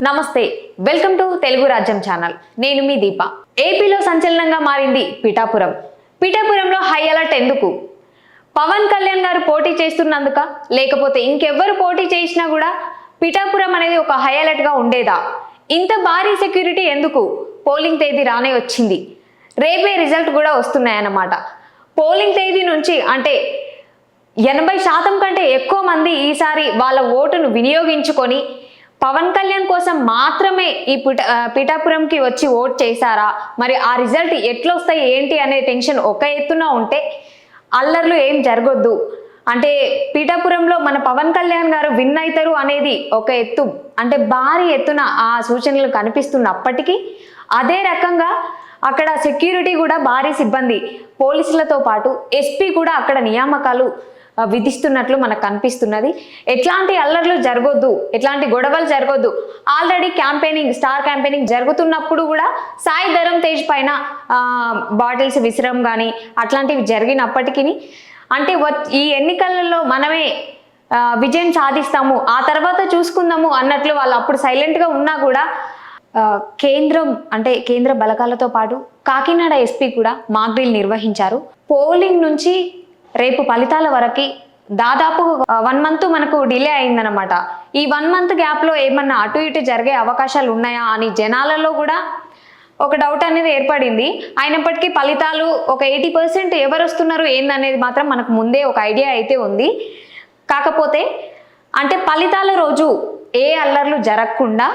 నమస్తే, welcome to Telugu Rajyam channel. నేను మీ దీప. ఏపీలో సంచలనంగా మారింది పిఠాపురం. పిఠాపురంలో హై అలర్ట్ ఎందుకు? పవన్ కళ్యాణ్ గారు పోటీ చేస్తున్నందుక, లేకపోతే ఇంకెవ్వరు పోటీ చేసినా కూడా పిఠాపురం అనేది ఒక హై అలర్ట్ గా ఉండేదా? ఇంత భారీ సెక్యూరిటీ ఎందుకు? పోలింగ్ తేదీ రానే వచ్చింది, రేపే రిజల్ట్ కూడా వస్తున్నాయన్నమాట. పోలింగ్ తేదీ నుంచి అంటే 80% కంటే ఎక్కువ మంది ఈసారి వాళ్ళ ఓటును వినియోగించుకొని పవన్ కళ్యాణ్ కోసం మాత్రమే ఈ పిఠాపురంకి వచ్చి ఓట్ చేశారా? మరి ఆ రిజల్ట్ ఎట్లా వస్తాయి ఏంటి అనే టెన్షన్ ఒక ఎత్తున ఉంటే, అల్లర్లు ఏం జరగొద్దు అంటే పిఠాపురంలో మన పవన్ కళ్యాణ్ గారు విన్ అవుతారు అనేది ఒక ఎత్తు, అంటే భారీ ఎత్తున ఆ సూచనలు కనిపిస్తున్నప్పటికీ అదే రకంగా అక్కడ సెక్యూరిటీ కూడా భారీ సిబ్బంది, పోలీసులతో పాటు ఎస్పీ కూడా అక్కడ నియామకాలు విధిస్తున్నట్లు మనకు కనిపిస్తున్నది. ఎట్లాంటి అల్లర్లు జరగొద్దు, ఎట్లాంటి గొడవలు జరగొద్దు. ఆల్రెడీ స్టార్ క్యాంపెయినింగ్ జరుగుతున్నప్పుడు కూడా సాయి ధరమ్ తేజ్ పైన బాటిల్స్ విసిరం కానీ అట్లాంటివి జరిగినప్పటికీ, అంటే ఈ ఎన్నికలలో మనమే విజయం సాధిస్తాము, ఆ తర్వాత చూసుకుందాము అన్నట్లు వాళ్ళు అప్పుడు సైలెంట్గా ఉన్నా కూడా కేంద్ర బలగాలతో పాటు కాకినాడ ఎస్పీ కూడా మాక్ డ్రిల్ నిర్వహించారు. పోలింగ్ నుంచి రేపు ఫలితాల వరకు దాదాపు 1 month మనకు డిలే అయిందనమాట. ఈ 1 month గ్యాప్లో ఏమన్నా అటు ఇటు జరిగే అవకాశాలు ఉన్నాయా అని జనాలలో కూడా ఒక డౌట్ అనేది ఏర్పడింది. అయినప్పటికీ ఫలితాలు ఒక 80% ఎవరు వస్తున్నారు ఏందనేది మాత్రం మనకు ముందే ఒక ఐడియా అయితే ఉంది. కాకపోతే అంటే ఫలితాల రోజు ఏ అల్లర్లు జరగకుండా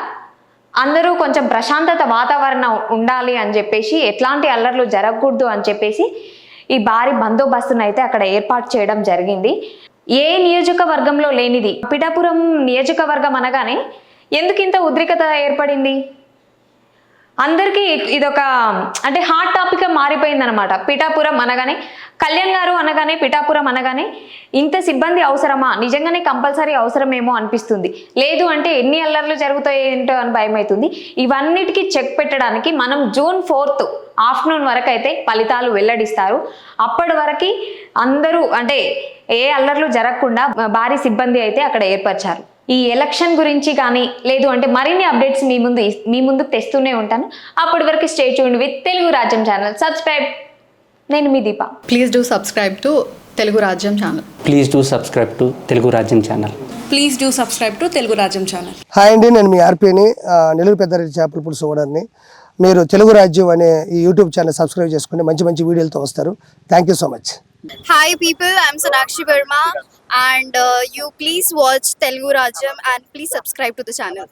అందరూ కొంచెం ప్రశాంతత వాతావరణం ఉండాలి అని చెప్పేసి, ఎట్లాంటి అల్లర్లు జరగకూడదు అని చెప్పేసి ఈ భారీ బందోబస్తును అయితే అక్కడ ఏర్పాటు చేయడం జరిగింది. ఏ నియోజకవర్గంలో లేనిది పిఠాపురం నియోజకవర్గం అనగానే ఎందుకు ఇంత ఉద్రిక్తత ఏర్పడింది? అందరికీ ఇదొక అంటే హాట్ టాపిక్గా మారిపోయింది అనమాట. పిఠాపురం అనగానే, కళ్యాణ్ గారు అనగానే, పిఠాపురం అనగానే ఇంత సిబ్బంది అవసరమా? నిజంగానే కంపల్సరీ అవసరమేమో అనిపిస్తుంది. లేదు అంటే ఎన్ని అల్లర్లు జరుగుతాయి ఏంటో అని భయం అవుతుంది. ఇవన్నిటికీ చెక్ పెట్టడానికి మనం June 4th ఆఫ్టర్నూన్ వరకు అయితే ఫలితాలు వెల్లడిస్తారు. అప్పటి వరకు అందరూ అంటే ఏ అల్లర్లు జరగకుండా భారీ సిబ్బంది అయితే అక్కడ ఏర్పరిచారు. ఈ ఎలక్షన్ గురించి కానీ లేదు అంటే మరిన్ని అప్డేట్స్ మీ ముందుకు తెస్తూనే ఉంటాను. అప్పటి వరకు stay tuned with Telugu Rajyam channel. Subscribe. నేను మీ Deepa. Please do subscribe to Telugu Rajyam channel. Please do subscribe to Telugu Rajyam channel. Please do subscribe to Telugu Rajyam channel. Hi అండి, నేను మీ ఆర్పీని, నెల్లూరు పెద్దారెడ్డి చేపల పులుసు ఓనర్ని. మీరు తెలుగు రాజ్యం అనే ఈ యూట్యూబ్ ఛానల్ సబ్స్క్రైబ్ చేసుకుని మంచి మంచి వీడియోలతో వస్తారు. Thank you so much. Hi people, I'm Sonakshi Verma and you please watch Telugu Rajyam and please subscribe to the channel.